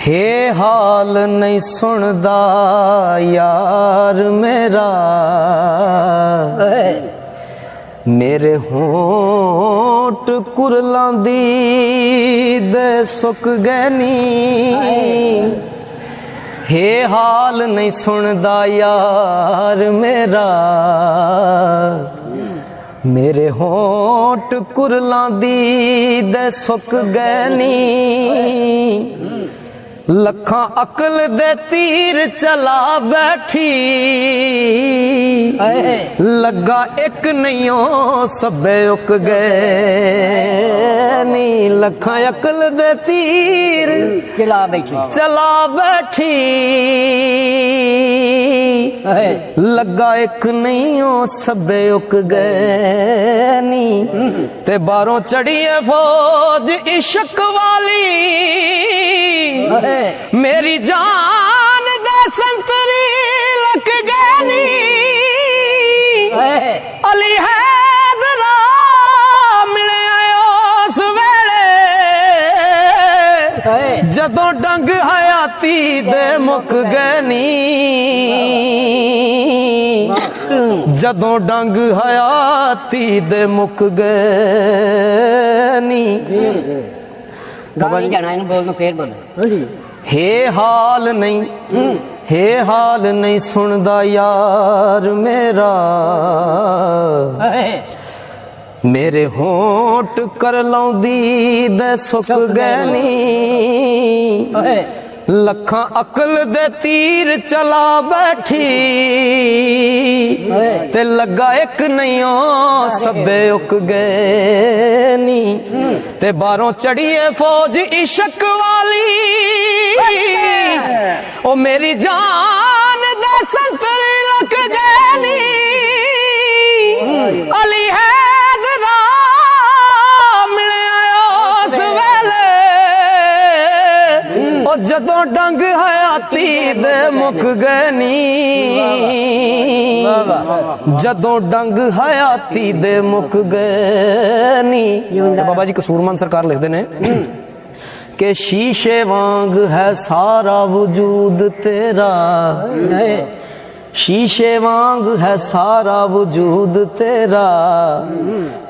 हे हाल नहीं सुनदा यार मेरा, मेरे होंठ कुरलांदी दे सुक गए नी। हे हाल नहीं सुनदा यार मेरा, मेरे होंठ कुरलांदी दे सुक गए नी। लखा अकल दे तीर चला बैठी, लगा एक नहीं हो सबे उक गए नी। लखा अकल दे तीर चला बैठी, लगा एक नहीं हो सबे उक गए नी। ते बारों चढ़ी है फौज इश्क वाली, मेरी जान दे संतरी लग गए नी। अली हैदरा मिले उस वेले, जदों डंग हयाती दे मुक गए नी। जदों डंग हयाती दे मुक गए नी। हे हाल नहीं, हे हाल नहीं सुनदा यार मेरा, मेरे होंठ कर लौंदी दे सुक गए नी। लखा अकल दे तीर चला बैठी, ते लगा एक नहीं हो सबे उक गए नी। ते बारों चढ़ी है फौज इश्क वाली, ओ मेरी जान दे संतर लग गए नी। अली हैदरा मिले उस वेले, ओ जदों डंग हयाती दे मुक गए नी। जदों डंग हयाती दे मुक गए नी। बाबा जी कसूरमान सरकार लिखते ने कि शीशे वांग है सारा वजूद तेरा, शीशे वांग है सारा वजूद तेरा।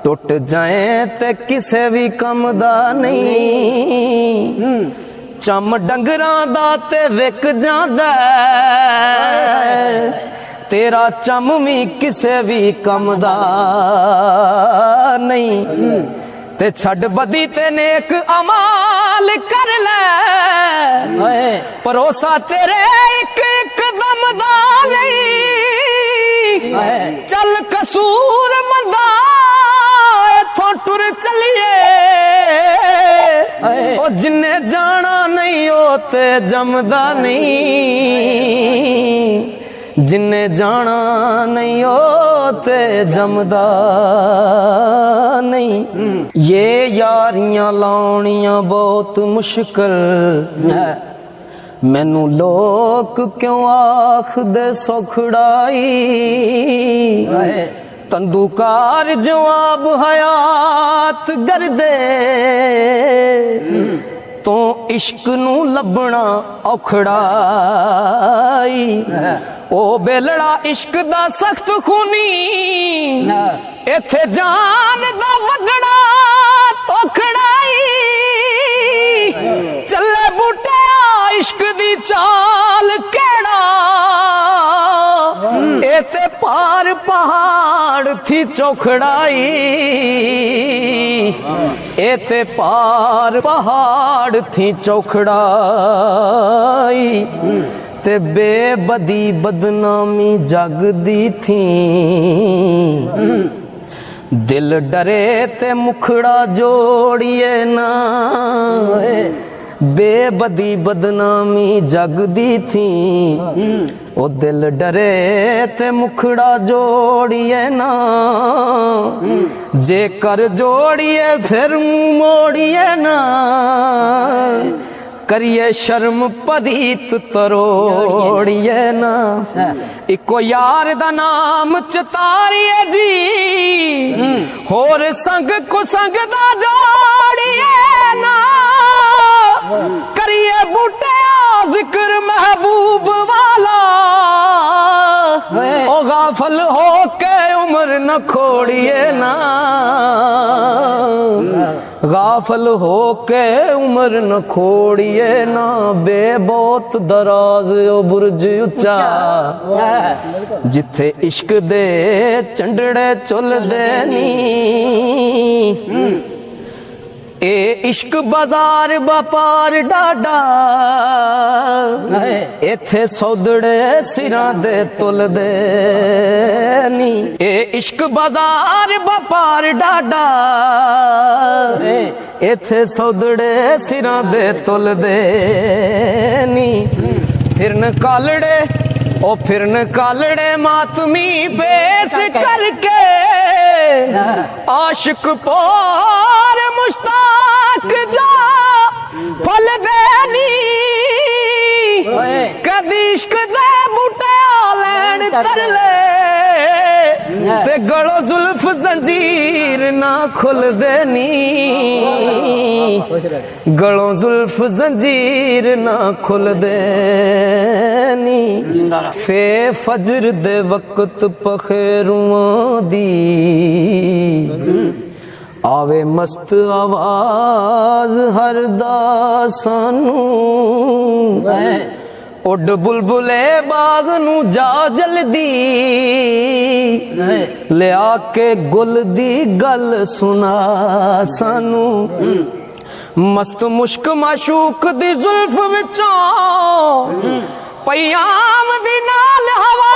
टुट जाए ते किसे भी कम दा नहीं, चम डंगरां दा ते विक जांदा, तेरा चम भी किसे भी कम दा नहीं। ते छड़ बदी ते नेक अमाल कर ले, भरोसा तेरे एक एक दम दा नहीं। चल कसूर मंदा इथों टुर चलिए, ओ जिन्ने जाना नहीं ओ ते जमदा नहीं। जिन्ने जाना नहीं ओ ते जमदा नहीं। ये यारियां लाउनियां बहुत मुश्किल, मैनू लोक क्यों आखदे सौखड़ाई। तंदूकार जवाब हयात करदे, तो इश्क नू लभना औखड़ाई। ओ बेलड़ा इश्क दा सख्त खूनी, इथे जान दा वडड़ा तोखड़ाई। चले बूटे इश्क दी चाल केड़ा, एते पार पहाड़ थी चौखड़ाई। एते पार पहाड़ थी चौखड़ाई। ते बेबदी बदनामी जगदी थी, दिल डरे ते मुखड़ा जोड़िए ना। बेबदी बदनामी जगदी थी, ओ दिल डरे ते मुखड़ा जोड़िए ना। जे कर जोड़िए फिर मोड़िए ना, करिए शर्म परीत तरोड़िए ना। इको यार दा नाम चतारिए जी, होर संग कुसंग दा जोड़िए ना। करिए बूटे गाफल हो के उम्र न खोड़िए ना, गाफल हो के उम्र न खोड़िए ना, बेबोत दराज ओ बुरज उच्चा, जिथे इश्क दे चंडड़े चुलदे नी। ए इश्क बाजार व्यापार डाडा, इथे सौदड़े सिरां दे तुलदे नी। ए इश्क बाजार व्यापार डाडा, इथे सौदड़े सिरां दे तुलदे नी। फिरन कालड़े ओ फिरन कालड़े मातमी पेश करके, आशिक पोर मुश्ताक जा फल देनी। कदी इश्क दे बूटे लैन तरले, ते गलो जुल्फ जंजीर ना खुल देनी। गलों जुल्फ जंजीर ना खुल देनी। फे फजर दे वक्त पखेरुआं दी, आवे मस्त आवाज हर दा सानू। उड बुलबुले बाग नू जा जल्दी, लिया के गुल दी गल सुना सानू। मस्त मुश्क माशूक दी जुल्फ विचों, पयाम दी नाल हवा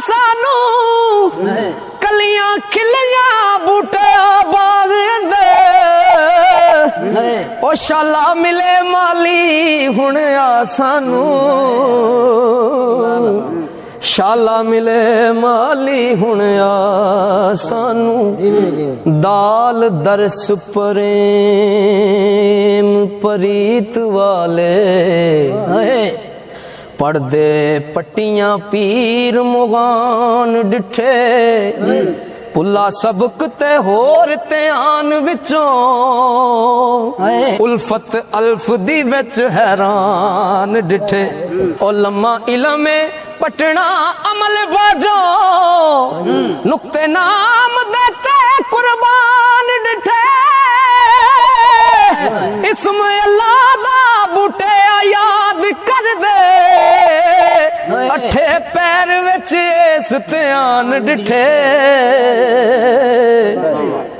सानू। कलियां खिलियां बूटे बाग अंदर, ओ शाला मिले माली हुण आ सानू। शाला मिले माली हुण आ सानू। दाल दरस प्रेम परीत वाले, पढ़दे पट्टियां पीर मुगान डिठे। पुला सबक ते होर ध्यान विचों, उल्फत अल्फ दी विच हैरान डिठे। ओ लम्मा इलमे पटना अमल बाजो, नुक्ते नाम देते कुर्बान डिठे। इसम अल्लाह दा बूटे याद कर दे, अठे पैर विच इस ध्यान डिठे।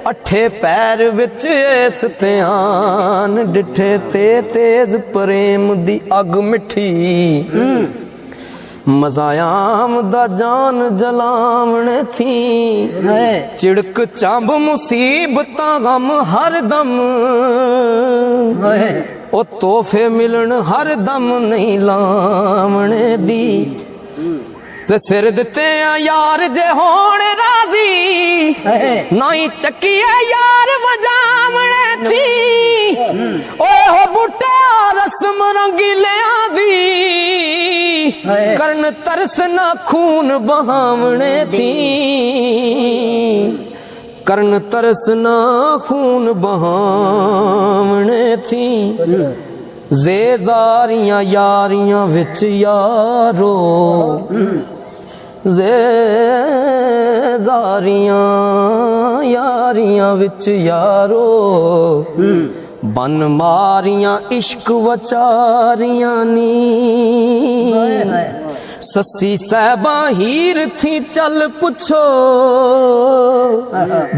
अठे पैर विच इस ध्यान डिठे। ते तेज प्रेम दी अग मिठी, मजायाम दा जान जलावने थी। चिड़क चांब मुसीबतां गम हर दम, ओ तोहफे मिलन हर दम नहीं लावने दी। ते सिर दिते यार जे होण राजी, नाई चक्कीए यार वजावने थी। ओए हो बूटे रस्म रंगीलियां दी, करन तरस ना खून बहावने थी। करन तरस ना खून बहावने थी। ज़ेज़ारियां यारियां विच यारो, ज़ेज़ारियां यारियां विच यारो। बन मारियां इश्क वचारियां नी, सस्सी साहबा हीर थी चल पुछो।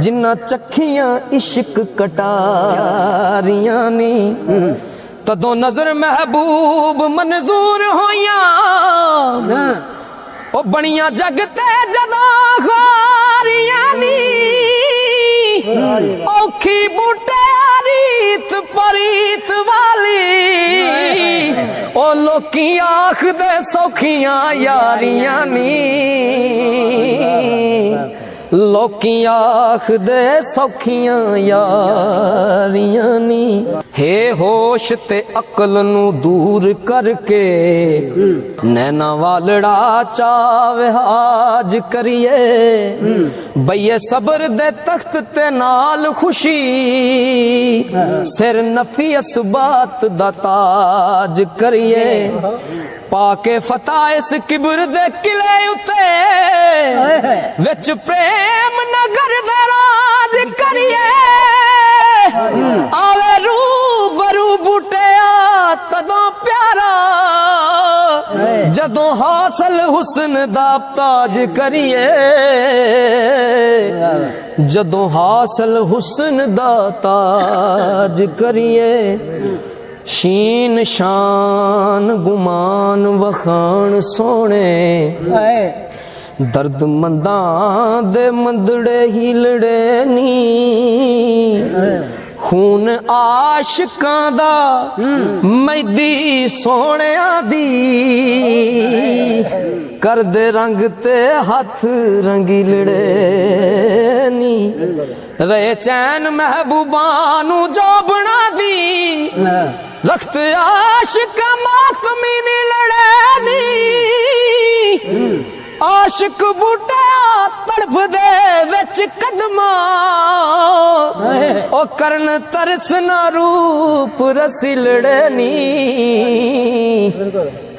जिन्ना चखियां इश्क कटारियां नी, तदों नजर महबूब मंजूर होया। ओ बनिया जग ते जदों खारियां नी, औखी बूटे रीत परीत वाली। ओ लोकी आखदे सौखियां यारियां नी, लोकी आखदे सौखियां यारियां नी। हे होश ते अकल नू दूर करके नैना वालड़ा चावहाज करिए बईए सबर दे तख्त ते नाल खुशी सिर नफी असबात दा ताज करिए पाके फता इस किबर दे किले उते विच प्रेम नगर दे राज करिए आवे रू बरू बूटिया तदों प्यारा जदों हासिल हुस्न दा ताज करिए जदों हासिल हुस्न दा ताज करिए शीन शान गुमान वखान सोने दर्द मंदां दे मंदड़े हिलड़े नी खून आशिकां दा मैदी सोहणिया दी कर दे रंग ते हथ रंगीलड़े नी रहे चैन महबूबा नू जोबना दी रख्त आशिक मातमी नी लड़े नी आशिक बूटा तड़फ दे विच कदमा ओ करन तरस ना रूप रसीलड़े नी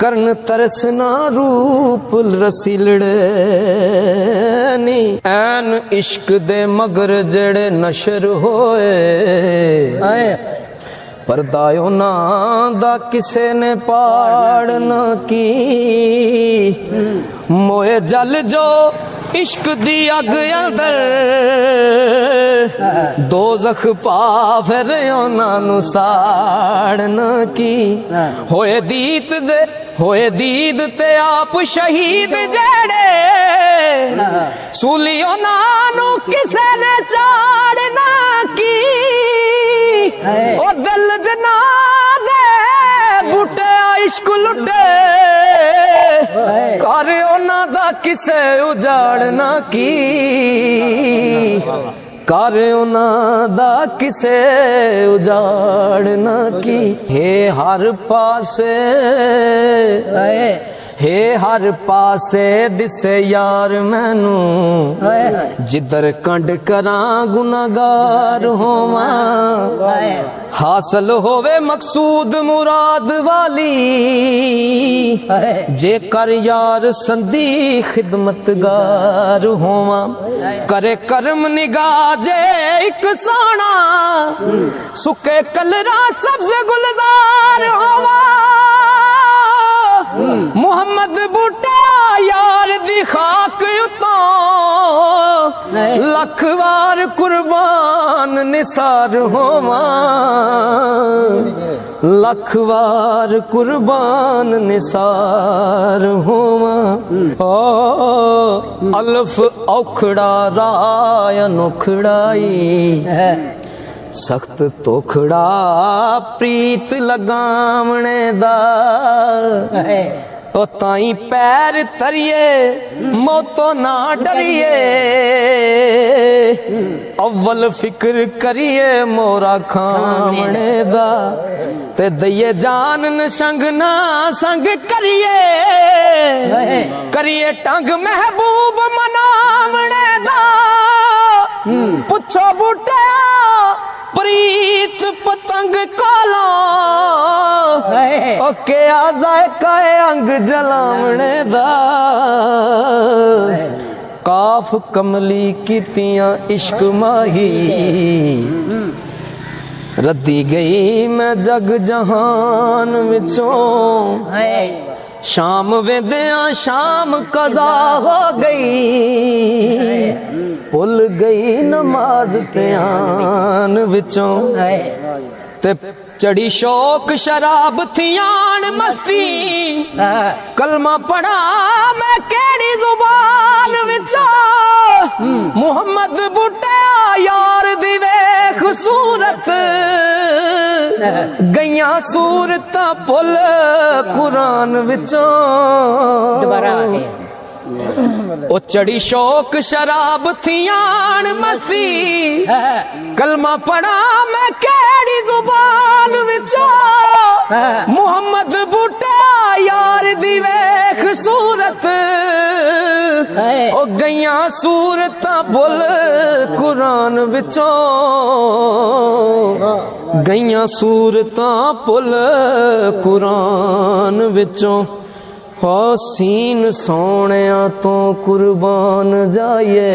करन तरस ना रूप रसीलड़े नी ऐन इश्क दे मगर जेड़े नशर होए परदायो ना दा किसे ने पाड़ न की मोए जल जो इश्क दी अग अंदर दोज़ख पा फिर उन्हां नू साड़ न की होए दीद ते आप शहीद जेड़े सूली उन्हां नू किसे ने चाड़ न की ओ दिल जना दे बूटे इश्क लुटे कर उन्हां दा किसे उजाड़ ना की कर उन्हां दा किसे उजाड़ ना की हे हर पासे दिसे यार मैनू जिधर कंड करां गुनाहगार होवां हासिल होवे मकसूद मुराद वाली जे कर यार संदी खिदमतगार होवां करे करम निगाह जे एक सोना सुके कलरा सब्ज गुलजार होवां मुहम्मद बूटा यार दी खाक उतों लख वार कुर्बान निसार होवां लख वार कुर्बान निसार होवां ओ अल्फ औखड़ा राय अनोखड़ाई सख्त तोखड़ा प्रीत लगावणे दा ओ ताई पैर तरिए मौतो ना डरिए अव्वल फिक्र करिए मोरा खावणे दा ते दइए जान संग ना संग करिए टंग महबूब मनावणे दा पुछो बूटा प्रीत पतंग काला ओके आजाए काए अंग जलावणे दा काफ कमली कीतियां इश्क माही रद्दी गई मैं जग जहान विचों शाम वेंदियां शाम कज़ा हो गई भुल गई नमाज ध्यान विचों ते चढ़ी शौक शराब थियान मस्ती कलमा पढ़ा मैं केड़ी जुबान विचों मुहम्मद बूटा यार दी वेख सूरत गईयां सूरतां भुल कुरान विचों ओ चढ़ी शौक शराब थियान मस्ती कलमा पढ़ा मैं केड़ी जुबान विचो मुहम्मद बूटा यार दी वेख सूरत ओ गईयां सूरतां भुल कुरान विचों गईयां सूरतां भुल कुरान विचों हो सीन सोहणिया तो कुर्बान जाइए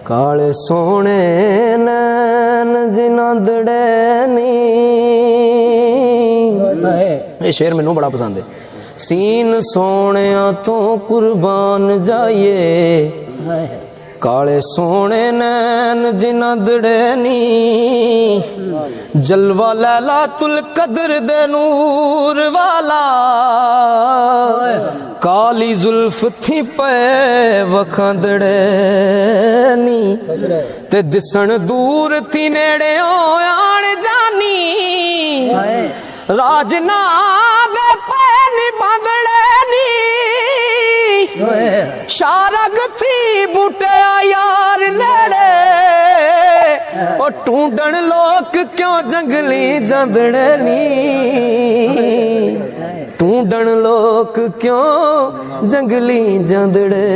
काले सोने नैन जिन्हां दड़े नी ये शेर मैनू बड़ा पसंद है सीन सोहणिया तो कुर्बान जाइए काले सोने नैन जिन्हां दड़े नी जलवा लैला तुल कदर दे नूर वाला काली जुल्फ थी पे वखांदड़े नी ते दिसण दूर थी नेड़े आण जानी राजना दे पैनी बांदड़े नी शारग थी बूटे यार नेड़े ओ टूंडण लोक क्यों जंगली जांदड़े नी टूंडण लोक क्यों जंगली जांदड़े